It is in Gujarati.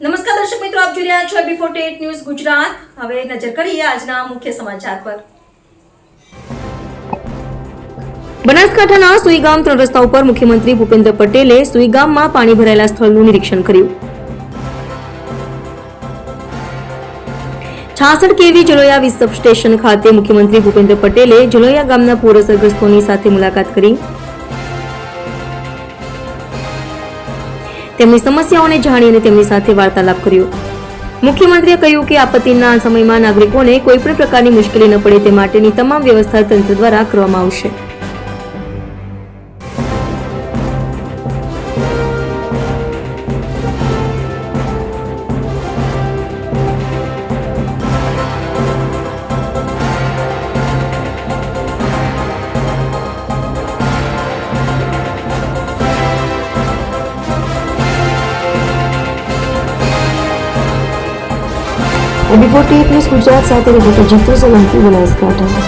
નમસ્કાર દર્શક મિત્રો, આપ જોઈ રહ્યા છો B48 ન્યૂઝ ગુજરાત. હવે નજર કરીએ આજના મુખ્ય સમાચાર પર. બનાસકાંઠાના સુઈગામ 3 રસ્તા ઉપર મુખ્યમંત્રી ભૂપેન્દ્ર પટેલે સુઈગામમાં પાણી ભરાયેલા સ્થળનું નિરીક્ષણ કર્યું. 66 kV જલોયા વીજ સબસ્ટેશન ખાતે મુખ્યમંત્રી ભૂપેન્દ્ર પટેલે જલોયા ગામના પૂર અસરગ્રસ્તોની સાથે મુલાકાત કરી તેમની સમસ્યાઓને જાણી અને તેમની સાથે વાર્તાલાપ કર્યો. મુખ્યમંત્રીએ કહ્યું કે આપત્તિના સમયમાં નાગરિકોને કોઈ પણ પ્રકારની મુશ્કેલી ન પડે તે માટેની તમામ વ્યવસ્થા તંત્ર દ્વારા કરવામાં આવશે. B48 ન્યૂઝ ગુજરાત સાથે રિપોર્ટર જીતુ સોલંકી, બનાસકાંઠા.